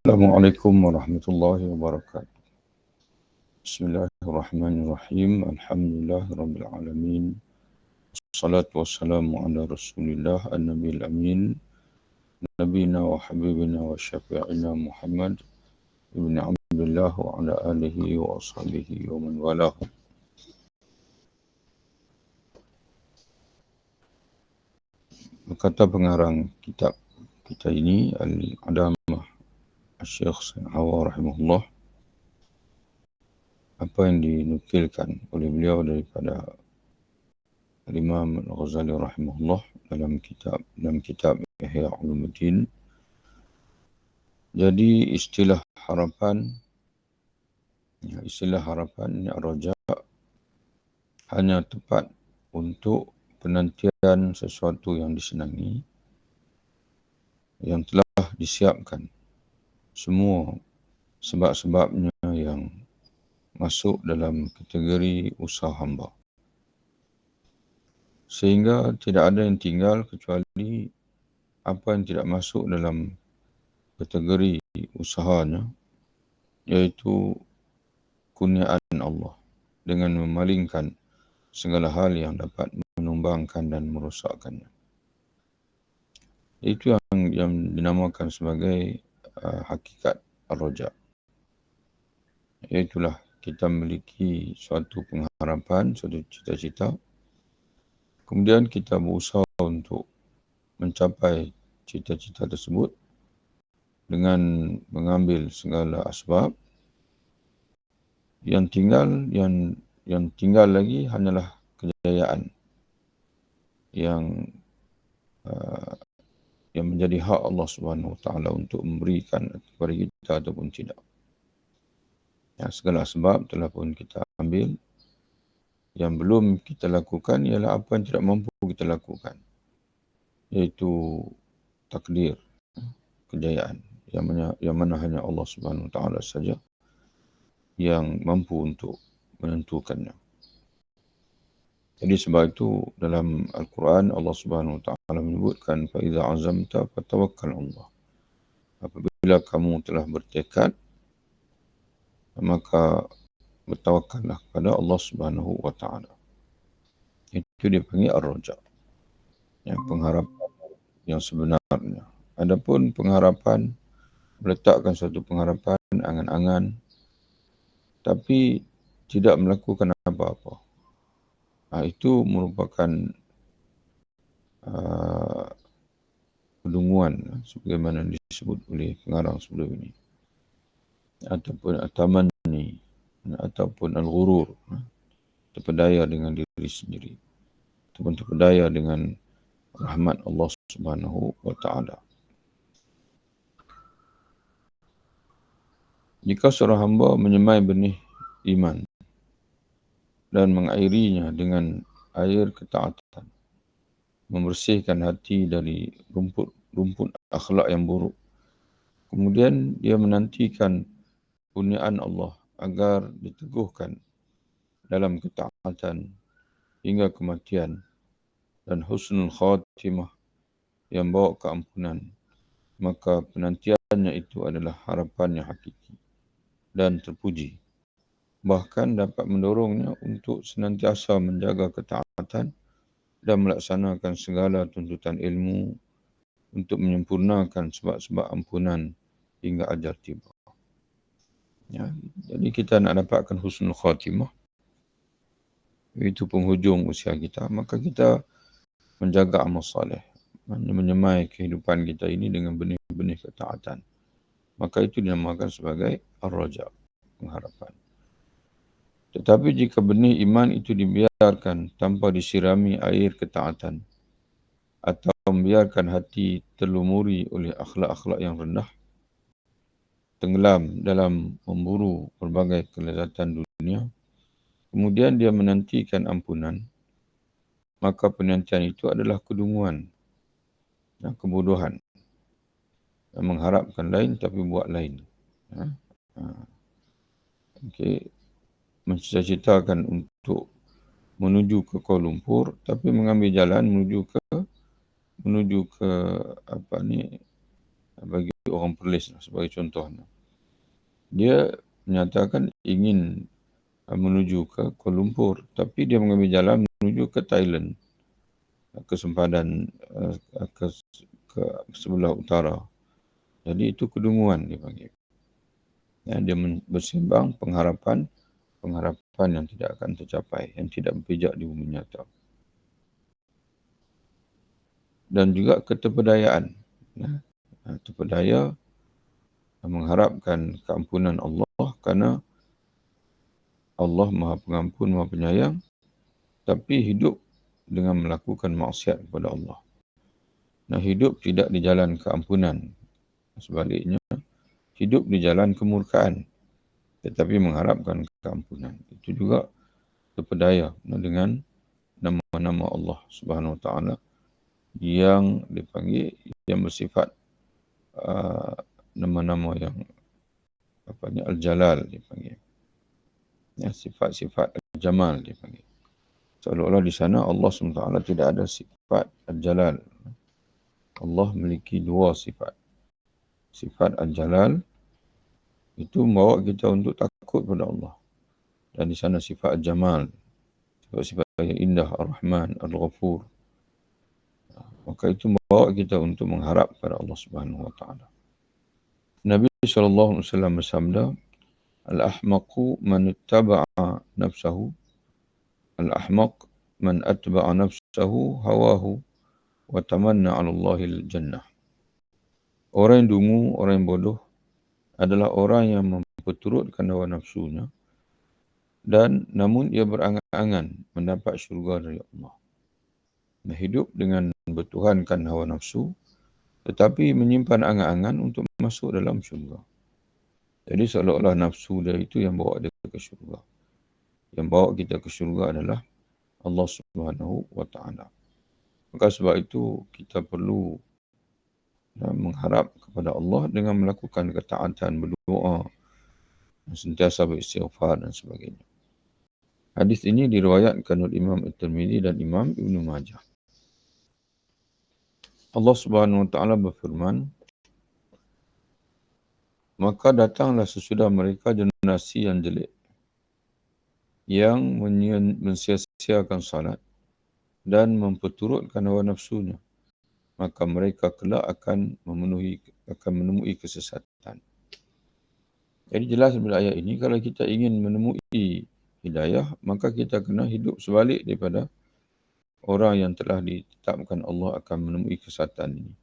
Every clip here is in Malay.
Assalamualaikum warahmatullahi wabarakatuh. Bismillahirrahmanirrahim. Alhamdulillahirabbil alamin. Wassalatu wassalamu ala Rasulillah an-nabiyil amin. Nabiyina wa habibina wa syafi'ina Muhammad ibn Abdullah wa ala alihi wa ashabihi wa man walah. Berkata pengarang kitab kita ini Al-Adamah Syekh San'awa rahimahullah, apa yang dinukilkan oleh beliau daripada Imam Al-Ghazali rahimahullah dalam kitab Ihya Ulumuddin. Jadi istilah harapan ini ar-raja hanya tepat untuk penantian sesuatu yang disenangi yang telah disiapkan semua sebab-sebabnya yang masuk dalam kategori usaha hamba, sehingga tidak ada yang tinggal kecuali apa yang tidak masuk dalam kategori usahanya, iaitu kurniaan Allah dengan memalingkan segala hal yang dapat menumbangkan dan merosakkannya. Itu yang dinamakan sebagai hakikat ar-raja. Iaitulah kita memiliki suatu pengharapan, suatu cita-cita, kemudian kita berusaha untuk mencapai cita-cita tersebut dengan mengambil segala asbab. Yang tinggal lagi hanyalah kejayaan yang menjadi hak Allah Subhanahu Wa Taala untuk memberikan kepada kita ataupun tidak. Ya, segala sebab telah pun kita ambil. Yang belum kita lakukan ialah apa yang tidak mampu kita lakukan, iaitu takdir, kejayaan yang mana hanya Allah Subhanahu Wa Taala saja yang mampu untuk menentukannya. Jadi sebab itu dalam Al-Quran Allah Subhanahu Wa Taala menyebutkan fa iza azamta fatawakkal Allah. Apabila kamu telah bertekad, maka bertawakallah kepada Allah Subhanahu Wa Taala. Itu dipanggil ar-raja, yang pengharapan yang sebenarnya. Adapun pengharapan, meletakkan suatu pengharapan, angan-angan, tapi tidak melakukan apa-apa, itu merupakan kedunguan sebagaimana disebut oleh pengarang sebelum ini, ataupun at-tamanni, ataupun al-ghurur, terpedaya dengan diri sendiri, ataupun terpedaya dengan rahmat Allah Subhanahu Wa Taala. Jika seorang hamba menyemai benih iman dan mengairinya dengan air ketaatan, membersihkan hati dari rumput akhlak yang buruk, kemudian dia menantikan kurniaan Allah agar diteguhkan dalam ketaatan hingga kematian dan husnul khatimah yang bawa keampunan, maka penantiannya itu adalah harapan yang hakiki dan terpuji. Bahkan dapat mendorongnya untuk senantiasa menjaga ketaatan dan melaksanakan segala tuntutan ilmu untuk menyempurnakan sebab-sebab ampunan hingga ajal tiba. Ya, jadi kita nak dapatkan husnul khatimah, itu penghujung usia kita, maka kita menjaga amal soleh, menyemai kehidupan kita ini dengan benih-benih ketaatan. Maka itu dinamakan sebagai ar-raja, pengharapan. Tetapi jika benih iman itu dibiarkan tanpa disirami air ketaatan, atau membiarkan hati terlumuri oleh akhlak-akhlak yang rendah, tenggelam dalam memburu berbagai kelezatan dunia, kemudian dia menantikan ampunan, maka penantian itu adalah kedunguan dan kebodohan, yang mengharapkan lain tapi buat lain. Okey, mencita-citakan untuk menuju ke Kuala Lumpur, tapi mengambil jalan menuju ke bagi orang Perlis sebagai contohnya. Dia menyatakan ingin menuju ke Kuala Lumpur, tapi dia mengambil jalan menuju ke Thailand, ke sempadan ke sebelah utara. Jadi itu kedunguan dipanggil. Dia bersembang pengharapan yang tidak akan tercapai, yang tidak berpijak di bumi nyata. Dan juga keterpedayaan. Terpedaya mengharapkan keampunan Allah kerana Allah Maha Pengampun, Maha Penyayang, tapi hidup dengan melakukan maksiat kepada Allah. Hidup tidak di jalan keampunan. Sebaliknya, hidup di jalan kemurkaan, tetapi mengharapkan keampunan. Itu juga terpedaya dengan nama-nama Allah Subhanahu Wa Taala yang dipanggil, yang bersifat nama-nama yang Al-Jalal dipanggil. Sifat-sifat Al-Jamal dipanggil. Seolah-olah di sana Allah SWT tidak ada sifat Al-Jalal. Allah memiliki dua sifat. Sifat Al-Jalal itu membawa kita untuk takut pada Allah. Dan di sana sifat Al-Jamal, sifat yang indah, Ar-Rahman, Al-Ghafur. Maka itu membawa kita untuk mengharap pada Allah Subhanahu Wa Taala. Nabi SAW bersabda, Al-ahmaqu man ittaba'a nafsahu. Al-ahmaq man atba'a nafsahu hawahu wa tamanna 'ala Allahil jannah. Orang yang dungu, orang yang bodoh adalah orang yang memperturutkan hawa nafsunya dan namun ia berangan-angan mendapat syurga dari Allah. Hidup dengan bertuhankan hawa nafsu tetapi menyimpan angan-angan untuk masuk dalam syurga. Jadi seolah-olah nafsu dia itu yang bawa dia ke syurga. Yang bawa kita ke syurga adalah Allah Subhanahu Wa Taala. Maka sebab itu kita perlu mengharap kepada Allah dengan melakukan ketaatan, berdoa, sentiasa beristighfar dan sebagainya. Hadis ini diriwayatkan oleh Imam At-Tirmidzi dan Imam Ibn Majah. Allah Subhanahu Wa Taala berfirman, maka datanglah sesudah mereka generasi yang jelek, yang mensia-siakan salat dan memperturutkan hawa nafsunya. Maka mereka kelak akan menemui kesesatan. Jadi jelas daripada ayat ini, kalau kita ingin menemui hidayah, maka kita kena hidup sebalik daripada orang yang telah ditetapkan Allah akan menemui kesesatan ini.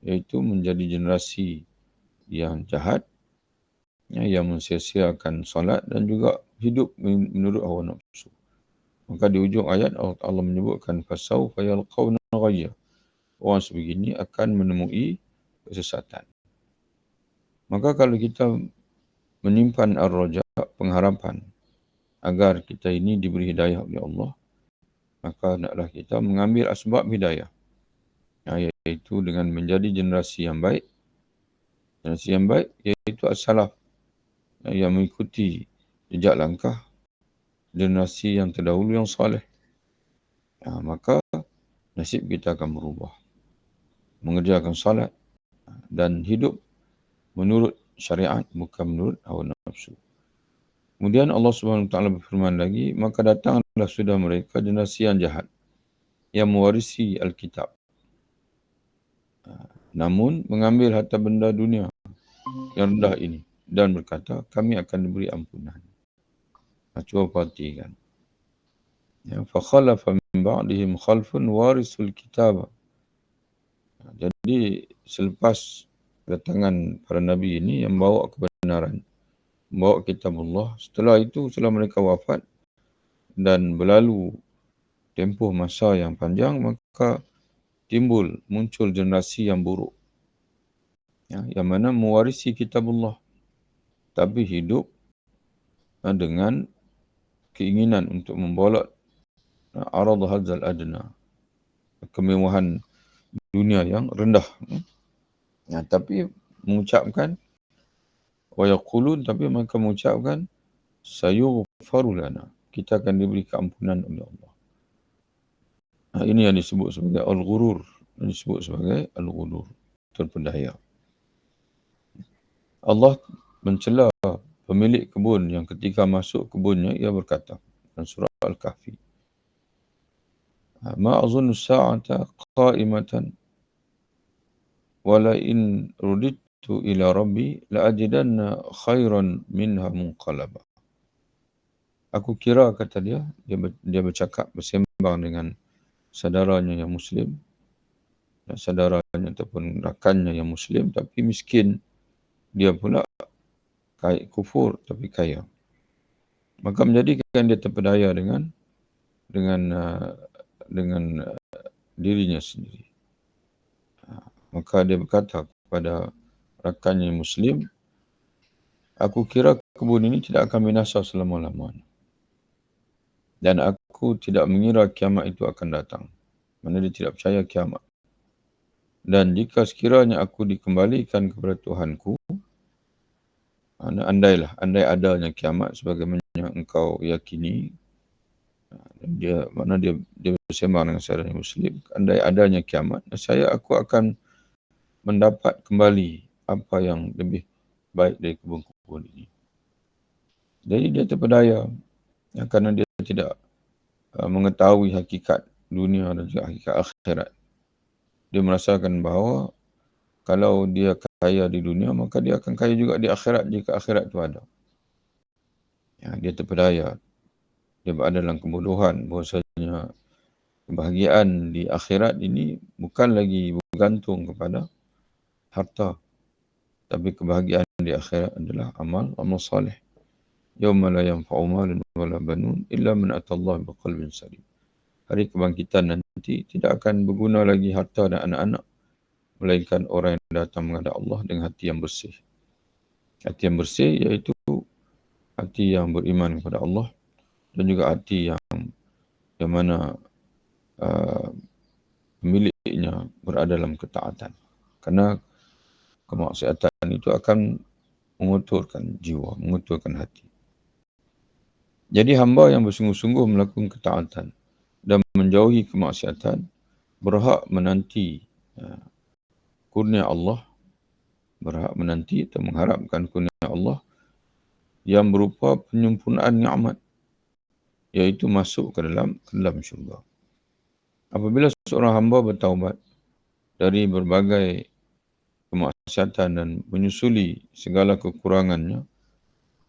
Iaitu menjadi generasi yang jahat, yang mensia-siakan salat dan juga hidup menurut hawa nafsu. Maka di ujung ayat Allah menyebutkan fasawfa yalqawna ghayya. Orang sebegini akan menemui kesesatan. Maka kalau kita menyimpan ar-raja, pengharapan agar kita ini diberi hidayah oleh Allah, maka hendaklah kita mengambil asbab hidayah, iaitu dengan menjadi generasi yang baik. Generasi yang baik iaitu as-salaf, yang mengikuti jejak langkah generasi yang terdahulu yang soleh. Maka nasib kita akan berubah. Mengerjakan salat dan hidup menurut syariat, bukan menurut hawa nafsu. Kemudian Allah Subhanahu Wa Taala berfirman lagi, maka datanglah sudah mereka generasi yang jahat, yang mewarisi Alkitab, namun mengambil harta benda dunia yang rendah ini dan berkata, kami akan diberi ampunan. Cuba perhatikan. فَخَلَفَ مِنْ بَعْدِهِمْ خَلْفٌ وَارِثُوا الْكِتَابَ. Jadi selepas kedatangan para Nabi ini yang bawa kebenaran, membawa kitab Allah, setelah itu, setelah mereka wafat dan berlalu tempoh masa yang panjang, maka muncul generasi yang buruk, yang mana mewarisi kitab Allah tapi hidup dengan keinginan untuk membolak arad hadzal adna, kemewahan dunia yang rendah. Tapi mengucapkan wa yaqulun, tapi mereka mengucapkan sayughfaru lana, kita akan diberi keampunan oleh Allah. Ini yang disebut sebagai al-ghurur, terpedaya. Allah mencela pemilik kebun yang ketika masuk kebunnya ia berkata dalam surah Al-Kahfi, "Ma azunnu as-sa'ata qa'imatan wa la in rudidtu ila rabbi la ajidanna khairan minha munqalaba." Aku kira, kata dia bercakap, bersembang dengan saudaranya yang Muslim, saudaranya ataupun rakannya yang Muslim, tapi miskin. Dia pula kufur tapi kaya. Maka menjadikan dia terpedaya dengan dirinya sendiri. Maka dia berkata kepada rakannya yang Muslim, aku kira kebun ini tidak akan binasa selama-lamanya. Dan aku tidak mengira kiamat itu akan datang. Mana dia tidak percaya kiamat. Dan jika sekiranya aku dikembalikan kepada Tuhanku, andai adanya kiamat sebagaimana engkau yakini, dia bersembang dengan saudara Muslim, andai adanya kiamat, aku akan mendapat kembali apa yang lebih baik dari kebun-kebun ini. Jadi dia terpedaya kerana dia tidak mengetahui hakikat dunia dan juga hakikat akhirat. Dia merasakan bahawa kalau dia kaya di dunia, maka dia akan kaya juga di akhirat jika akhirat itu ada. Dia terpedaya. Dia berada dalam kebodohan bahawasanya kebahagiaan di akhirat ini bukan lagi bergantung kepada harta. Tapi kebahagiaan di akhirat adalah amal salih. Yauma la yanfa'u malun wala banun illa man atallaha biqalbin salim. Hari kebangkitan nanti tidak akan berguna lagi harta dan anak-anak, melainkan orang yang datang menghadap Allah dengan hati yang bersih. Hati yang bersih iaitu hati yang beriman kepada Allah dan juga hati yang mana pemiliknya berada dalam ketaatan. Kerana kemaksiatan itu akan mengotorkan jiwa, mengotorkan hati. Jadi hamba yang bersungguh-sungguh melakukan ketaatan dan menjauhi kemaksiatan berhak menanti kurnia Allah, berhak menanti atau mengharapkan kurnia Allah yang berupa penyempurnaan nikmat, iaitu masuk ke dalam syurga. Apabila seorang hamba bertaubat dari berbagai kemaksiatan dan menyusuli segala kekurangannya,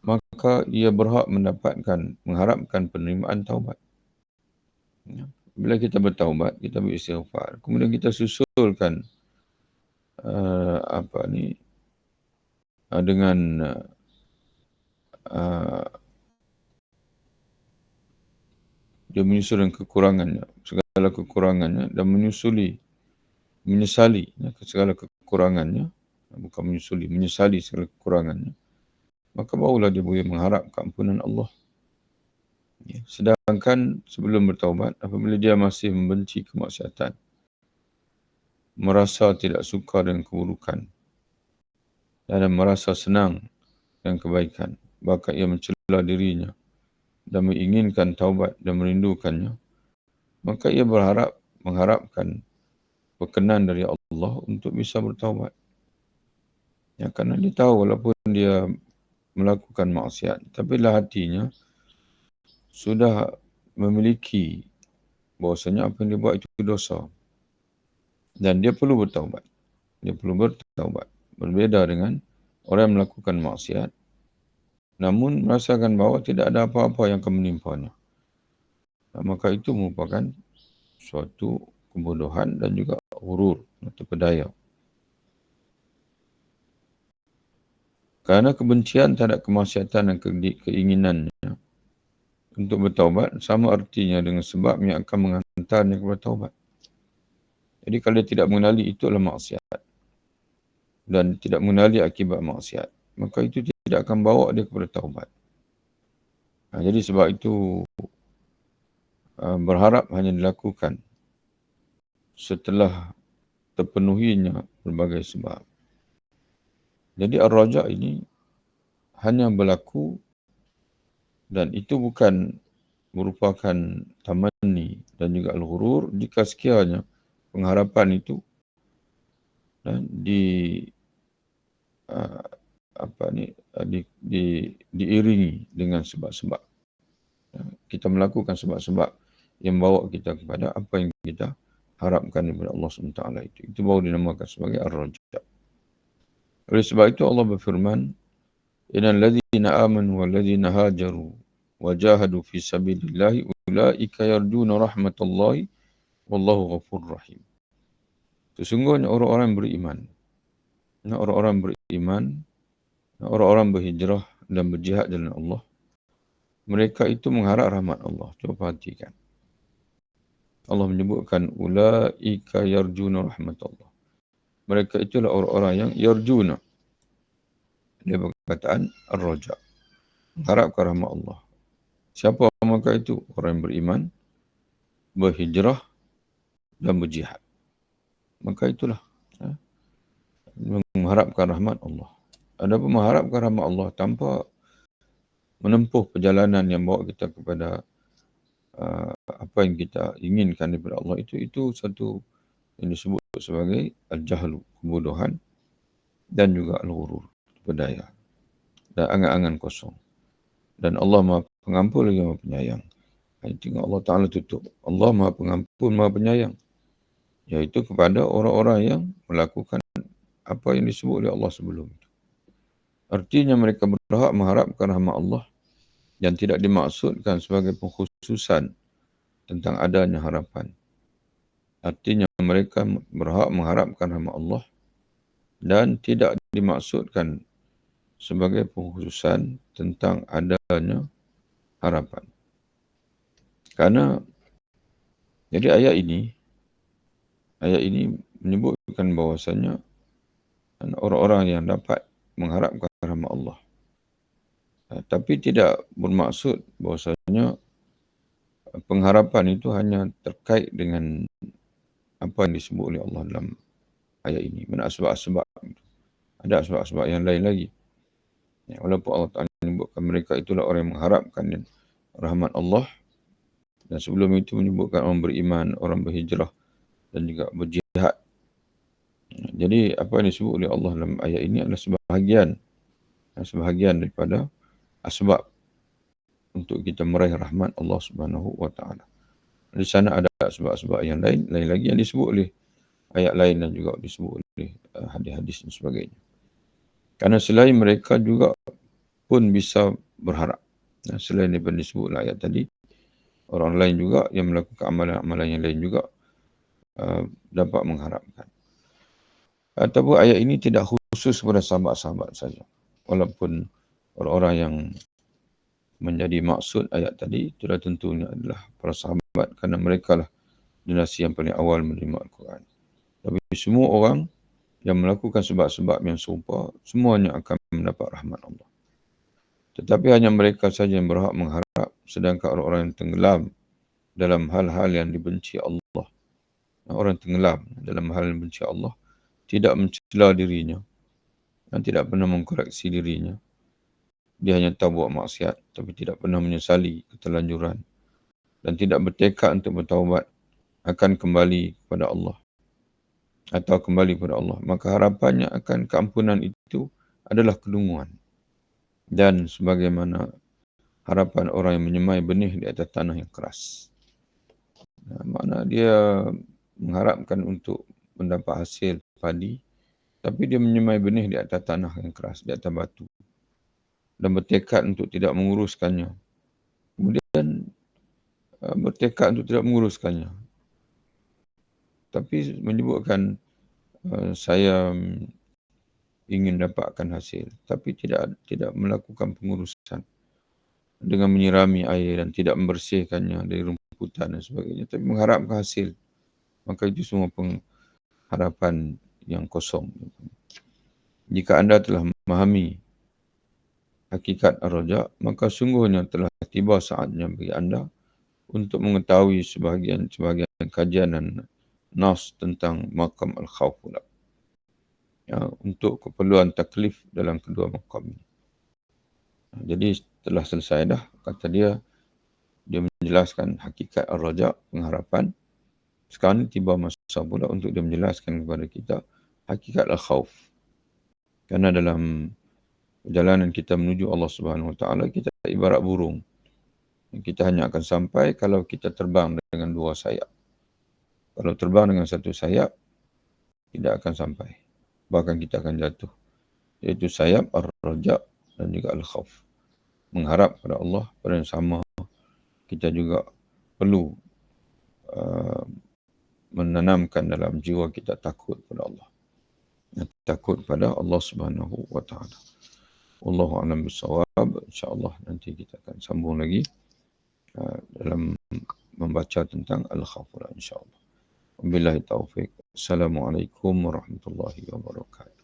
maka ia berhak mengharapkan penerimaan taubat. Bila kita bertaubat, kita beristighfar, kemudian kita susulkan dengan dia menyusul kekurangannya, segala kekurangannya, dan menyesali segala kekurangannya, bukan menyesali segala kekurangannya, maka barulah dia boleh mengharap keampunan Allah. Sedangkan sebelum bertaubat, apabila dia masih membenci kemaksiatan, merasa tidak suka dengan keburukan, dan merasa senang dengan kebaikan, bahkan ia mencela dirinya dan menginginkan taubat dan merindukannya, maka ia mengharapkan perkenan dari Allah untuk bisa bertaubat. Kerana dia tahu walaupun dia melakukan maksiat, tapi lah hatinya sudah memiliki bahawasanya apa yang dia buat itu dosa. Dan dia perlu bertaubat. Berbeza dengan orang yang melakukan maksiat, namun merasakan bahawa tidak ada apa-apa yang akan menimpanya. Maka itu merupakan suatu kebodohan dan juga ghurur, terpedaya. Kerana kebencian terhadap kemaksiatan dan keinginannya untuk bertaubat sama artinya dengan sebab yang akan menghantarnya kepada taubat. Jadi kalau dia tidak mengenali itu adalah maksiat dan tidak mengenali akibat maksiat, maka itu tidak akan bawa dia kepada taubat. Jadi sebab itu berharap hanya dilakukan setelah terpenuhinya berbagai sebab. Jadi ar-raja ini hanya berlaku dan itu bukan merupakan tamanni dan juga al-ghurur jika sekiranya pengharapan itu diiringi dengan sebab-sebab. Kita melakukan sebab-sebab yang bawa kita kepada apa yang kita harapkan daripada Allah SWT itu. Itu baru dinamakan sebagai ar-raja. Oleh sebab itu Allah berfirman, Innal ladzina amanu wal ladzina hajaru wa jahadu fi sabilillahi ulaika yarjuna rahmatallahi wallahu ghafurur rahim. Sesungguhnya orang-orang beriman, orang-orang beriman, orang-orang berhijrah dan berjihad jalan Allah, mereka itu mengharap rahmat Allah. Cuba perhatikan. Allah menyebutkan ulaika yarjuna rahmatullah. Mereka itulah orang-orang yang yarjuna. Dia perkataan ar-raja. Mengharapkan rahmat Allah. Siapa mereka itu? Orang yang beriman, berhijrah dan berjihad. Maka itulah mengharapkan rahmat Allah. Adapun mengharapkan rahmat Allah tanpa menempuh perjalanan yang bawa kita kepada apa yang kita inginkan daripada Allah, itu satu yang disebut sebagai al-jahlu, kebodohan, dan juga al-ghurur, berdaya dan angan-angan kosong. Dan Allah Maha Pengampun lagi Maha Penyayang. Tengok Allah Ta'ala tutup. Allah Maha Pengampun, Maha Penyayang. Iaitu kepada orang-orang yang melakukan apa yang disebut oleh Allah sebelum itu. Artinya mereka berhak mengharapkan rahmat Allah yang tidak dimaksudkan sebagai pengkhususan tentang adanya harapan. Artinya mereka berhak mengharapkan rahmat Allah dan tidak dimaksudkan sebagai pengkhususan tentang adanya harapan. Karena jadi ayat ini menyebutkan bahawasanya orang-orang yang dapat mengharapkan rahmat Allah. Tapi tidak bermaksud bahawasanya pengharapan itu hanya terkait dengan apa yang disebut oleh Allah dalam ayat ini. Mana sebab-sebab itu. Ada sebab-sebab yang lain lagi. Walaupun Allah Ta'ala menyebutkan mereka itulah orang yang mengharapkan rahmat Allah. Dan sebelum itu menyebutkan orang beriman, orang berhijrah dan juga berjihad. Jadi apa yang disebut oleh Allah dalam ayat ini adalah sebahagian daripada asbab untuk kita meraih rahmat Allah Subhanahu wa Ta'ala. Di sana ada sebab-sebab yang lain lagi yang disebut oleh ayat lain dan juga disebut oleh hadis-hadis dan sebagainya. Karena selain mereka juga pun bisa berharap. Selain daripada disebut ayat tadi, orang lain juga yang melakukan amalan-amalan yang lain juga dapat mengharapkan. Ataupun ayat ini tidak khusus kepada sahabat-sahabat saja. Walaupun orang-orang yang menjadi maksud ayat tadi sudah tentunya adalah para sahabat kerana mereka lah generasi yang paling awal menerima Al-Quran. Tapi semua orang yang melakukan sebab-sebab yang serupa, semuanya akan mendapat rahmat Allah. Tetapi hanya mereka saja yang berhak mengharap, sedangkan orang-orang yang tenggelam dalam hal-hal yang dibenci Allah. Orang tenggelam dalam hal yang dibenci Allah, tidak mencela dirinya dan tidak pernah mengkoreksi dirinya. Dia hanya tahu buat maksiat, tapi tidak pernah menyesali keterlanjuran dan tidak bertekad untuk bertaubat akan kembali kepada Allah atau kembali kepada Allah. Maka harapannya akan keampunan itu adalah kedunguan. Dan sebagaimana harapan orang yang menyemai benih di atas tanah yang keras. Makna dia mengharapkan untuk mendapat hasil padi, tapi dia menyemai benih di atas tanah yang keras, di atas batu. Dan bertekad untuk tidak menguruskannya. Kemudian bertekad untuk tidak menguruskannya. Tapi menyebutkan saya ingin dapatkan hasil, tapi tidak melakukan pengurusan dengan menyirami air dan tidak membersihkannya dari rumputan dan sebagainya, tapi mengharapkan hasil. Maka itu semua pengharapan yang kosong. Jika anda telah memahami hakikat ar-raja, maka sungguhnya telah tiba saatnya bagi anda untuk mengetahui sebahagian kajian dan nas tentang maqam al-khawf pula. Untuk keperluan taklif dalam kedua maqam ini. Jadi telah selesai dah, kata dia menjelaskan hakikat ar-raja, pengharapan. Sekarang tiba masa pula untuk dia menjelaskan kepada kita hakikat al-khawf. Kerana dalam perjalanan kita menuju Allah Subhanahu Wa Taala, kita ibarat burung. Kita hanya akan sampai kalau kita terbang dengan 2 sayap. Kalau terbang dengan 1 sayap, tidak akan sampai. Bahkan kita akan jatuh. Iaitu sayap ar-raja dan juga al-khawf. Mengharap pada Allah, pada yang sama kita juga perlu menanamkan dalam jiwa kita takut pada Allah. Takut pada Allah Subhanahu Wa Taala. Wallahu a'lam bissawab. InsyaAllah nanti kita akan sambung lagi dalam membaca tentang al-khawf insyaAllah. Wabillahi taufiq. Assalamualaikum warahmatullahi wabarakatuh.